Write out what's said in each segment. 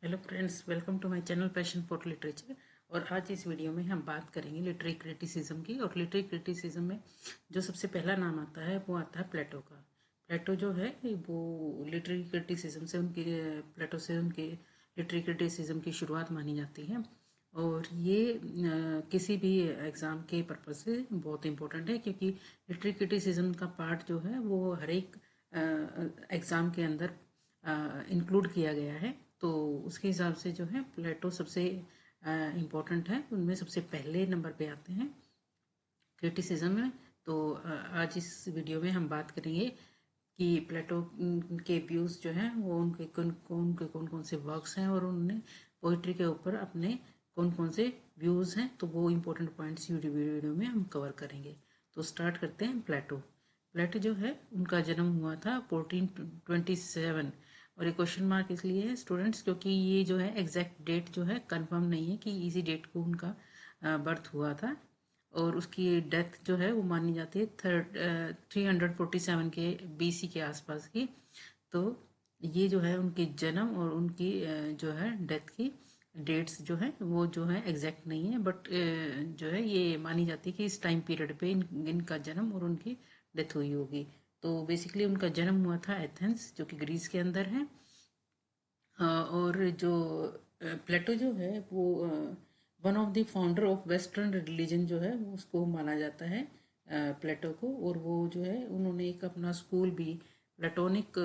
Hello friends, welcome to my channel passion for literature. और आज इस वीडियो में हम बात करेंगे लिटरेरी क्रिटिसिज्म की। और लिटरेरी क्रिटिसिज्म में जो सबसे पहला नाम आता है वो आता है प्लेटो का। प्लेटो जो है वो लिटरेरी क्रिटिसिज्म से उनके प्लेटो से उनके लिटरेरी क्रिटिसिज्म की शुरुआत मानी जाती है। और ये किसी भी एग्ज़ाम के पर्पज़ से बहुत इंपॉर्टेंट है, क्योंकि लिटरेरी क्रिटिसिज्म का पार्ट जो है वो हर एक एग्ज़ाम के अंदर इंक्लूड किया गया है। तो उसके हिसाब से जो है प्लेटो सबसे इम्पोर्टेंट है, उनमें सबसे पहले नंबर पे आते हैं क्रिटिसिज्म में। तो आज इस वीडियो में हम बात करेंगे कि प्लेटो के व्यूज़ जो हैं वो उनके कौन कौन से वर्क्स हैं, और उन्होंने पोइट्री के ऊपर अपने कौन कौन से व्यूज़ हैं। तो वो इम्पोर्टेंट पॉइंट्स वीडियो में हम कवर करेंगे। तो स्टार्ट करते हैं। प्लेटो प्लेटो जो है उनका जन्म हुआ था 1427। और ये क्वेश्चन मार्क इसलिए है स्टूडेंट्स, क्योंकि ये जो है एग्जैक्ट डेट जो है कंफर्म नहीं है कि इसी डेट को उनका बर्थ हुआ था। और उसकी डेथ जो है वो मानी जाती है 347 के BC के आसपास की। तो ये जो है उनके जन्म और उनकी जो है डेथ की डेट्स जो है वो जो है एग्जैक्ट नहीं है, बट जो है ये मानी जाती है कि इस टाइम पीरियड पे इनका जन्म और उनकी डेथ हुई होगी। तो बेसिकली उनका जन्म हुआ था एथेंस, जो कि ग्रीस के अंदर है। और जो प्लेटो जो है वो one of the founder of western religion जो है वो उसको माना जाता है प्लेटो को। और वो जो है उन्होंने एक अपना स्कूल भी प्लेटोनिक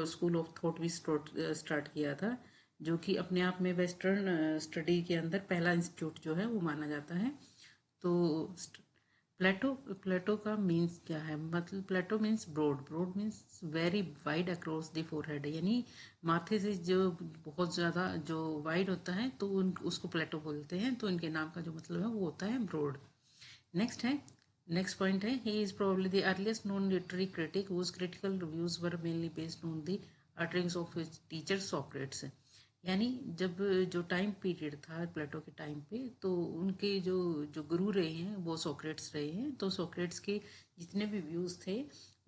स्कूल ऑफ थॉट भी स्टार्ट किया था, जो कि अपने आप में वेस्टर्न स्टडी के अंदर पहला इंस्टीट्यूट जो है वो माना जाता है। तो प्लेटो प्लेटो का मीन्स क्या है, मतलब Plato means broad. Broad means very wide across the forehead, यानी माथे से जो बहुत ज़्यादा जो वाइड होता है तो उसको प्लेटो बोलते हैं। तो इनके नाम का जो मतलब है वो होता है ब्रॉड। नेक्स्ट है, नेक्स्ट पॉइंट है, he is probably the earliest known literary critic whose critical reviews were mainly based on the utterings of his teacher Socrates. यानी जब जो टाइम पीरियड था प्लेटो के टाइम पे, तो उनके जो जो गुरु रहे हैं वो सोक्रेट्स रहे हैं। तो सोक्रेट्स के जितने भी व्यूज़ थे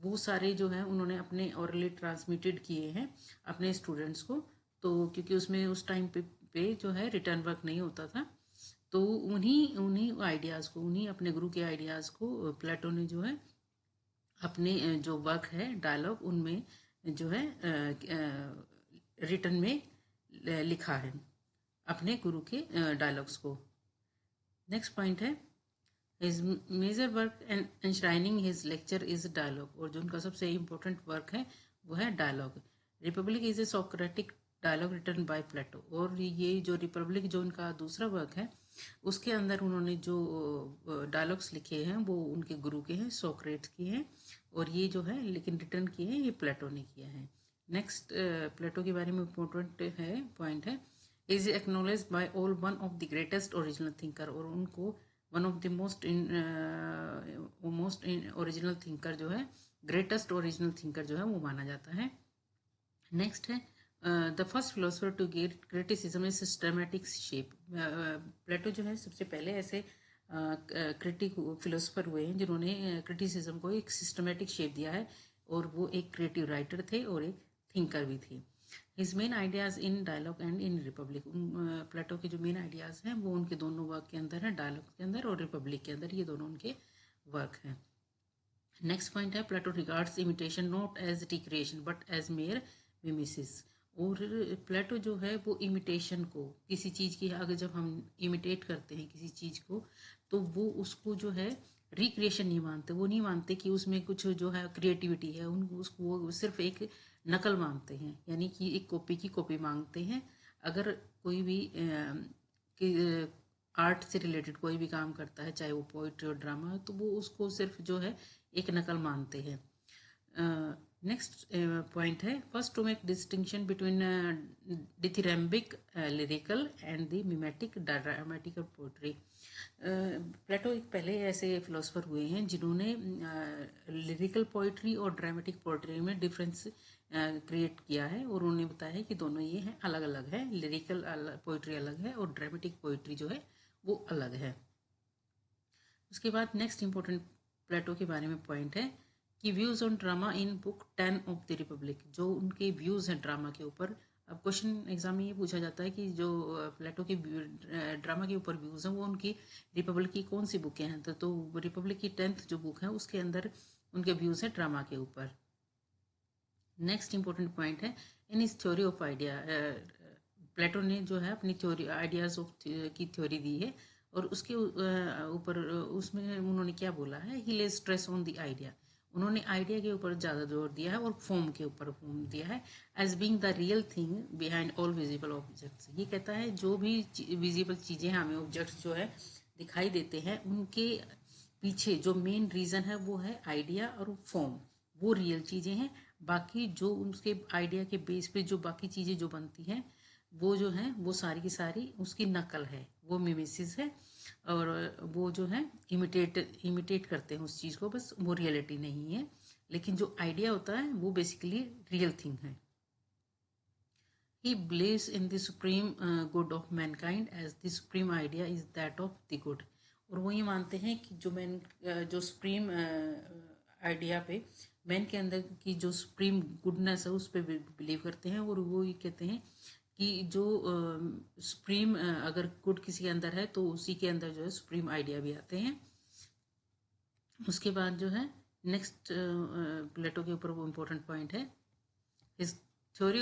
वो सारे जो है उन्होंने अपने ऑरली ट्रांसमिटेड किए हैं अपने स्टूडेंट्स को। तो क्योंकि उसमें उस टाइम पे जो है रिटर्न वर्क नहीं होता था, तो उन्हीं उन्हीं आइडियाज़ को, उन्हीं अपने गुरु के आइडियाज़ को प्लेटो ने जो है अपने जो वर्क है डायलॉग उनमें जो है रिटर्न में लिखा है अपने गुरु के डायलॉग्स को। नेक्स्ट पॉइंट है, his major work and enshrining his lecture is dialogue. और जो उनका सबसे इम्पोर्टेंट वर्क है वो है dialogue. Republic is a Socratic dialogue written by Plato. और ये जो रिपब्लिक जो उनका दूसरा वर्क है उसके अंदर उन्होंने जो डायलॉग्स लिखे हैं वो उनके गुरु के हैं, सोक्रेट्स के हैं। और ये जो है लेकिन रिटर्न किए हैं ये प्लेटो ने किया है। नेक्स्ट प्लेटो के बारे में इम्पोर्टेंट है पॉइंट है, is acknowledge by all one of the greatest original thinker. और उनको one of the most in original thinker जो है, ग्रेटेस्ट ओरिजिनल थिंकर जो है वो माना जाता है। नेक्स्ट है, the first philosopher to get criticism is systematic shape. Plato जो है सबसे पहले ऐसे क्रिटिक फिलोसफर हुए हैं जिन्होंने क्रिटिसिज्म को एक सिस्टमेटिक शेप दिया है। और वो एक क्रिएटिव राइटर थे और एक थिंकर भी थे। His main ideas in dialogue and in Republic. Plato के जो मेन आइडियाज़ हैं वो उनके दोनों वर्क के अंदर हैं, डायलॉग के अंदर और रिपब्लिक के अंदर, ये दोनों उनके वर्क हैं। नेक्स्ट पॉइंट है, Plato regards imitation not as recreation but as mere mimesis. और प्लेटो जो है वो इमिटेशन को, किसी चीज़ की अगर जब हम इमिटेट करते हैं किसी चीज़ को, तो वो उसको जो है रिक्रिएशन नहीं मानते। वो नहीं मानते कि उसमें कुछ जो है क्रिएटिविटी है, उन उसको वो सिर्फ एक नकल मानते हैं, यानी कि एक कॉपी की कॉपी मांगते हैं। अगर कोई भी आर्ट से रिलेटेड कोई भी काम करता है, चाहे वो पोइट्री और ड्रामा है, तो वो उसको सिर्फ जो है एक नकल मानते हैं। नेक्स्ट पॉइंट है, first to make distinction between dithyrambic lyrical and the mimetic dramatical poetry. Plato एक पहले ऐसे फिलोसफर हुए हैं जिन्होंने लिरिकल पोइट्री और ड्रामेटिक पोइट्री में डिफरेंस क्रिएट किया है। और उन्होंने बताया है कि दोनों ये हैं अलग अलग है, लिरिकल पोइट्री अलग है और ड्रामेटिक पोइट्री जो है वो अलग है। उसके बाद नेक्स्ट इंपॉर्टेंट प्लेटो के बारे में पॉइंट है कि views on drama in book 10 of the Republic. जो उनके व्यूज़ हैं ड्रामा के ऊपर अब क्वेश्चन एग्जाम में ये पूछा जाता है कि जो प्लेटो के ड्रामा के ऊपर व्यूज़ हैं वो उनकी रिपब्लिक की कौन सी बुकें हैं। तो रिपब्लिक की 10th जो बुक है उसके अंदर उनके व्यूज़ हैं ड्रामा के ऊपर। नेक्स्ट इंपॉर्टेंट पॉइंट है इन इस थ्योरी ऑफ आइडिया, प्लेटो ने जो है अपनी थ्योरी आइडियाज़ ऑफ की थ्योरी दी है और उसके ऊपर उसमें उन्होंने क्या बोला है, ही ले स्ट्रेस ऑन द आइडिया। उन्होंने आइडिया के ऊपर ज़्यादा जोर दिया है और फॉर्म के ऊपर फॉर्म दिया है as being the real thing behind all visible objects. ये कहता है जो भी विजिबल चीज़ें हमें ऑब्जेक्ट्स जो है दिखाई देते हैं उनके पीछे जो मेन रीज़न है वो है आइडिया और फॉर्म, वो रियल चीज़ें हैं। बाकी जो उसके आइडिया के बेस पे जो बाकी चीज़ें जो बनती हैं वो जो है वो सारी की सारी उसकी नकल है, वो मिमेसिस है और वो जो है इमिटेट करते हैं उस चीज़ को, बस वो रियलिटी नहीं है। लेकिन जो आइडिया होता है वो बेसिकली रियल थिंग है। He believes in the supreme good of mankind as the supreme idea is that of the good। और वो ये मानते हैं कि जो सुप्रीम आइडिया पे मैन के अंदर की जो सुप्रीम गुडनेस है उस पर बिलीव करते हैं और वो ये कहते हैं कि जो सुप्रीम अगर गुड किसी के अंदर है तो उसी के अंदर जो है सुप्रीम आइडिया भी आते हैं। उसके बाद जो है नेक्स्ट प्लेटो के ऊपर वो इम्पोर्टेंट पॉइंट है इस थ्योरी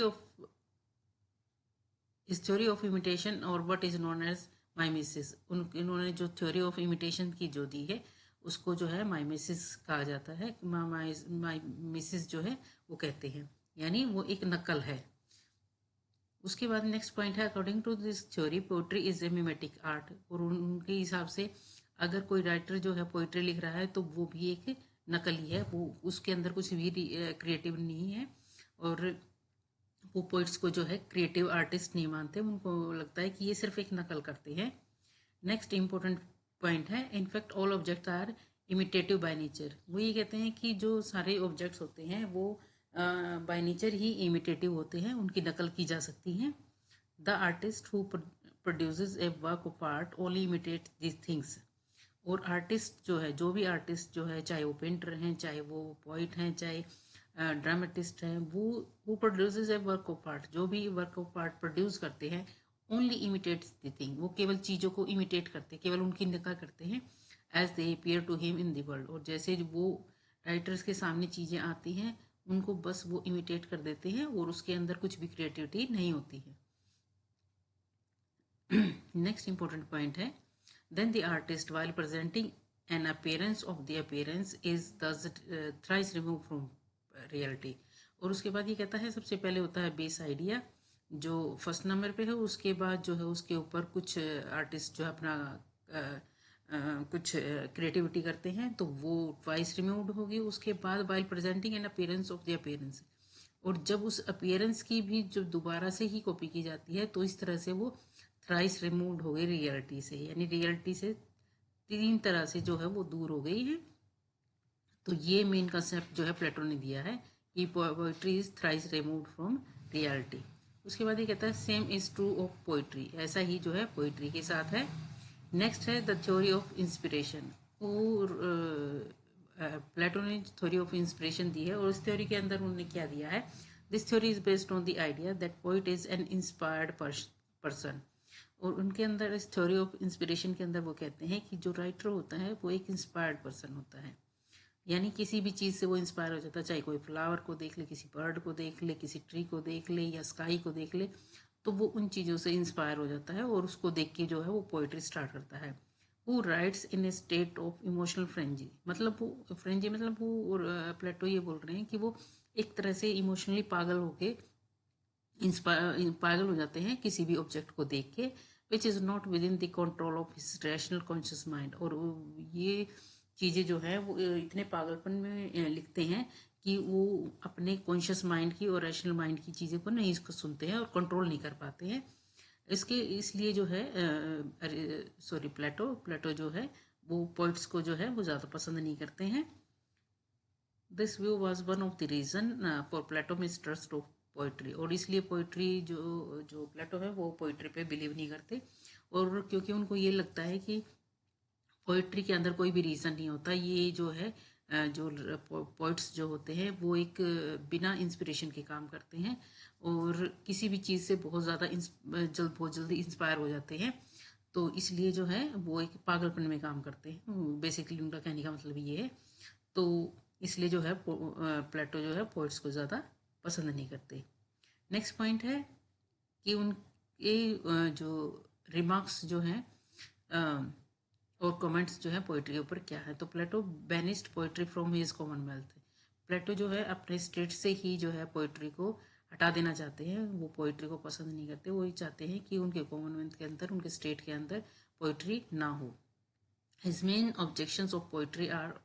ऑफ इमिटेशन और व्हाट इज नोन एज माइमेसिस। इन्होंने जो थ्योरी ऑफ इमिटेशन की जो दी है उसको जो है माइमेसिस कहा जाता है। माइमेसिस जो है वो कहते हैं, यानी वो एक नकल है। उसके बाद नेक्स्ट पॉइंट है according to this theory poetry is a mimetic art. और उनके हिसाब से अगर कोई राइटर जो है पोइट्री लिख रहा है तो वो भी एक नकली है, वो उसके अंदर कुछ भी क्रिएटिव नहीं है और वो पोइट्स को जो है क्रिएटिव आर्टिस्ट नहीं मानते, उनको लगता है कि ये सिर्फ एक नकल करते हैं। नेक्स्ट इम्पोर्टेंट पॉइंट है in fact all objects are imitative by nature. वो ये कहते हैं कि जो सारे ऑब्जेक्ट्स होते हैं वो बाय नेचर ही इमिटेटिव होते हैं, उनकी नकल की जा सकती हैं। The artist who produces A work of art only imitate this things. और आर्टिस्ट जो है, जो भी आर्टिस्ट जो है, चाहे वो पेंटर हैं, चाहे वो पोइट हैं, चाहे ड्रामेटिस्ट हैं, वो produces A work of art, जो भी वर्क ऑफ आर्ट प्रोड्यूस करते हैं ओनली इमिटेट्स द थिंग, वो केवल चीज़ों को इमिटेट करते हैं, केवल उनकी नकल करते हैं as they appear to him in the world. और जैसे वो राइटर्स के सामने चीज़ें आती हैं उनको बस वो इमिटेट कर देते हैं और उसके अंदर कुछ भी क्रिएटिविटी नहीं होती है। नेक्स्ट इंपॉर्टेंट पॉइंट है then the artist while presenting an appearance of the appearance is thus thrice remove from reality. और उसके बाद ये कहता है सबसे पहले होता है बेस आइडिया जो फर्स्ट नंबर पे है, उसके बाद जो है उसके ऊपर कुछ आर्टिस्ट जो है अपना कुछ क्रिएटिविटी करते हैं तो वो ट्वाइस रिमूव्ड होगी। उसके बाद while presenting an appearance of the appearance, और जब उस अपीयरेंस की भी जब दोबारा से ही कॉपी की जाती है तो इस तरह से वो थ्राइस रिमूव्ड हो गई रियलिटी से, यानी रियलिटी से 3 तरह से जो है वो दूर हो गई है। तो ये मेन कंसेप्ट जो है प्लेटो ने दिया है कि poetry is thrice removed from reality. उसके बाद ये कहता है same is true of poetry, ऐसा ही जो है पोइट्री के साथ है। नेक्स्ट है द थ्योरी ऑफ इंस्पिरेशन। और प्लेटो ने थ्योरी ऑफ इंस्पिरेशन दी है और उस थ्योरी के अंदर उन्होंने क्या दिया है, this theory is based on the idea that poet is an inspired person. और उनके अंदर इस थ्योरी ऑफ इंस्पिरेशन के अंदर वो कहते हैं कि जो राइटर होता है वो एक इंस्पायर्ड पर्सन होता है, यानी किसी भी चीज़ से वो इंस्पायर हो जाता है, चाहे कोई फ्लावर को देख ले, किसी बर्ड को देख ले, किसी ट्री को देख ले या स्काई को देख ले, तो वो उन चीज़ों से इंस्पायर हो जाता है और उसको देख के जो है वो पोइट्री स्टार्ट करता है। वो rights in A state of emotional frenzy, मतलब वो फ्रेंजी मतलब वो प्लेटो ये बोल रहे हैं कि वो एक तरह से इमोशनली पागल होके पागल हो जाते हैं किसी भी ऑब्जेक्ट को देख के, which is not with in the control of his rational conscious mind. और ये चीज़ें जो है वो इतने पागलपन में लिखते हैं कि वो अपने कॉन्शियस माइंड की और रैशनल माइंड की चीज़ें को नहीं इसको सुनते हैं और कंट्रोल नहीं कर पाते हैं। इसलिए जो है प्लेटो जो है वो पोइट्स को जो है वो ज़्यादा पसंद नहीं करते हैं। This view was one of the reason for Plato mistrust of poetry. और इसलिए पोइट्री जो प्लेटो है वो पोइट्री पे बिलीव नहीं करते, और क्योंकि उनको ये लगता है कि पोइट्री के अंदर कोई भी रीज़न नहीं होता, ये जो है जो पोइट्स जो होते हैं वो एक बिना इंस्पिरेशन के काम करते हैं और किसी भी चीज़ से बहुत ज़्यादा बहुत जल्दी इंस्पायर हो जाते हैं। तो इसलिए जो है वो एक पागलपन में काम करते हैं, बेसिकली उनका कहने का मतलब ये है। तो इसलिए जो है प्लेटो जो है पोइट्स को ज़्यादा पसंद नहीं करते। नेक्स्ट पॉइंट है कि ये जो रिमार्क्स जो हैं और कमेंट्स जो है पोइट्री के ऊपर क्या है। तो Plato banished poetry from his commonwealth. Plato जो है अपने स्टेट से ही जो है पोइट्री को हटा देना चाहते हैं, वो पोइट्री को पसंद नहीं करते, वो ये चाहते हैं कि उनके कॉमनवेल्थ के अंदर, उनके स्टेट के अंदर पोइट्री ना हो। His main objections of poetry are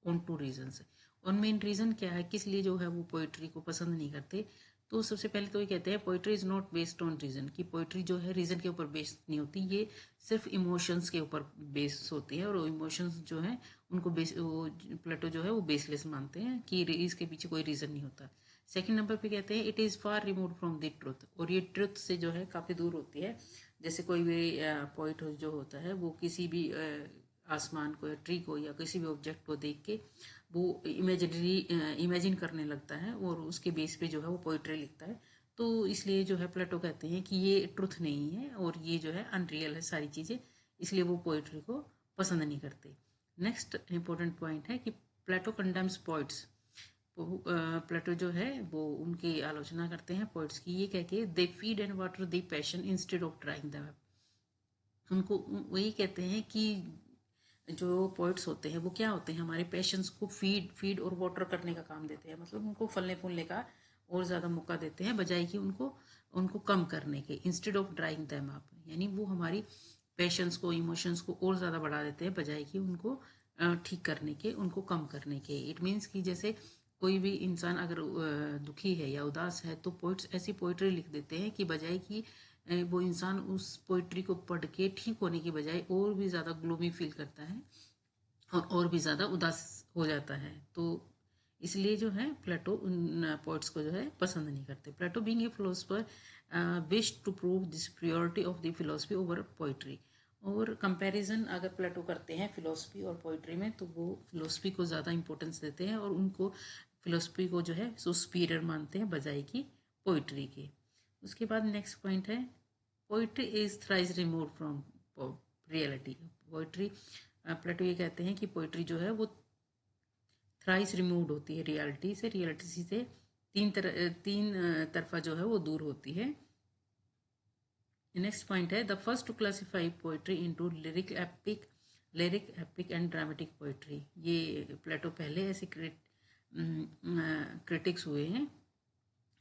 on 2 reasons. और मेन रीज़न क्या है, किस लिए जो है वो पोइट्री को पसंद नहीं करते। तो सबसे पहले तो ये कहते हैं poetry is not based on reason, कि पोइट्री जो है रीज़न के ऊपर बेस्ड नहीं होती, ये सिर्फ इमोशंस के ऊपर बेस्ड होती है। और इमोशंस जो है उनको वो प्लेटो जो है वो बेसलेस मानते हैं कि इसके पीछे कोई रीज़न नहीं होता। सेकंड नंबर पे कहते हैं it is far remove from the truth, और ये ट्रुथ से जो है काफ़ी दूर होती है। जैसे कोई भी पोइट जो होता है वो किसी भी आसमान को या ट्री को या किसी भी ऑब्जेक्ट को देख के वो इमेजिन करने लगता है और उसके बेस पे जो है वो पोइट्री लिखता है। तो इसलिए जो है प्लेटो कहते हैं कि ये ट्रुथ नहीं है और ये जो है अनरियल है सारी चीज़ें, इसलिए वो पोइट्री को पसंद नहीं करते। नेक्स्ट इंपॉर्टेंट पॉइंट है कि प्लेटो कंडेम्स पोइट्स। प्लेटो जो है वो उनकी आलोचना करते हैं पोइट्स की, ये कह के they feed and water the passion instead of drawing them. उनको वही कहते हैं कि जो पोइट्स होते हैं वो क्या होते हैं, हमारे पैशंस को फीड और वाटर करने का काम देते हैं, मतलब उनको फलने फूलने का और ज़्यादा मौका देते हैं बजाय कि उनको उनको कम करने के, instead of drawing them up. यानी वो हमारी पैशंस को, इमोशंस को और ज़्यादा बढ़ा देते हैं बजाय कि उनको ठीक करने के, उनको कम करने के। इट मीन्स कि जैसे कोई भी इंसान अगर दुखी है या उदास है तो पोइट्स ऐसी पोइट्री लिख देते हैं कि बजाय कि वो इंसान उस पोइट्री को पढ़ के ठीक होने की बजाय और भी ज़्यादा ग्लोमी फील करता है और भी ज़्यादा उदास हो जाता है। तो इसलिए जो है प्लेटो उन पोइट्स को जो है पसंद नहीं करते। Plato being a philosopher wish to prove the superiority of the philosophy over poetry. और कंपैरिजन अगर प्लेटो करते हैं फिलोसफी और पोइट्री में तो वो फिलोसफी को ज़्यादा इंपॉर्टेंस देते हैं और उनको फिलोसफी को जो है सुपीरियर मानते हैं बजाय कि पोइट्री के। उसके बाद नेक्स्ट पॉइंट है poetry is thrice remove from reality. Poetry Plato ये कहते हैं कि पोइट्री जो है वो थ्राइस रिमूव्ड होती है रियलिटी से, रियलिटी से तीन तरफा जो है वो दूर होती है। नेक्स्ट पॉइंट है the first to classify poetry into lyric epic and dramatic poetry. ये प्लेटो पहले ऐसे क्रिटिक्स हुए हैं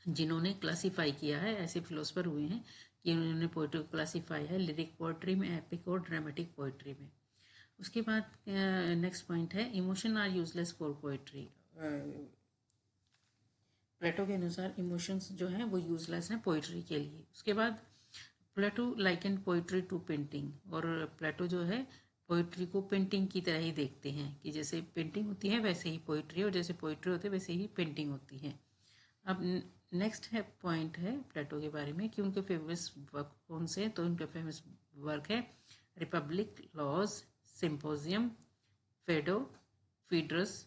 जिन्होंने क्लासीफाई किया है, ऐसे फिलोसफर हुए हैं कि उन्होंने पोइट्री को क्लासीफाई है लिरिक पोइट्री में, एपिक और ड्रामेटिक पोइट्री में। उसके बाद नेक्स्ट पॉइंट है emotion are useless for poetry. Plato के अनुसार इमोशंस जो हैं वो यूजलेस हैं पोइट्री के लिए। उसके बाद प्लेटो लाइकन पोइट्री टू पेंटिंग, और प्लेटो जो है पोइट्री को पेंटिंग की तरह ही देखते हैं कि जैसे पेंटिंग होती है वैसे ही पोइट्री, और जैसे पोइट्री होती है वैसे ही पेंटिंग होती है। अब नेक्स्ट है पॉइंट है प्लेटो के बारे में कि उनके फेमस वर्क कौन से हैं। तो उनके फेमस वर्क है Republic, Laws, Symposium, Phaedo, Phaedrus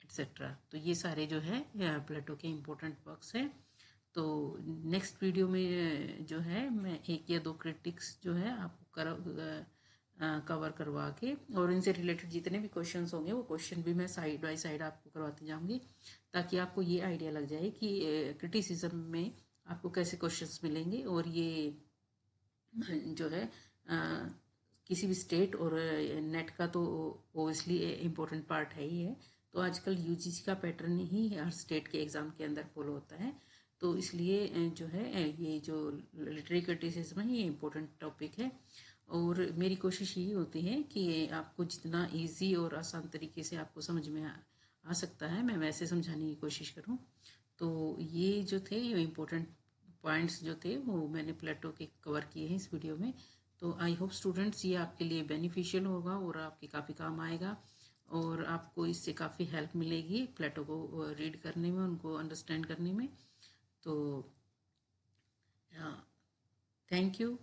etcetera. तो ये सारे जो है प्लेटो के इम्पोर्टेंट वर्क्स हैं। तो नेक्स्ट वीडियो में जो है मैं एक या दो क्रिटिक्स जो है आपको कवर करवा के और इनसे रिलेटेड जितने भी क्वेश्चंस होंगे वो क्वेश्चन भी मैं साइड बाय साइड आपको करवाती जाऊंगी, ताकि आपको ये आइडिया लग जाए कि क्रिटिसिज्म में आपको कैसे क्वेश्चंस मिलेंगे। और ये जो है किसी भी स्टेट और नेट का तो ओबियसली इम्पोर्टेंट पार्ट है ही है। तो आजकल यूजीसी का पैटर्न ही हर स्टेट के एग्ज़ाम के अंदर फॉलो होता है। तो इसलिए जो है ये जो लिटरेरी क्रिटिसिज्म है ये इम्पोर्टेंट टॉपिक है। और मेरी कोशिश यही होती है कि आपको जितना इजी और आसान तरीके से आपको समझ में आ सकता है मैं वैसे समझाने की कोशिश करूँ। तो ये जो थे ये इम्पोर्टेंट पॉइंट्स जो थे वो मैंने प्लेटो के कवर किए हैं इस वीडियो में। तो आई होप स्टूडेंट्स ये आपके लिए बेनिफिशियल होगा और आपके काफ़ी काम आएगा और आपको इससे काफ़ी हेल्प मिलेगी प्लेटो को रीड करने में, उनको अंडरस्टैंड करने में। तो थैंक यू।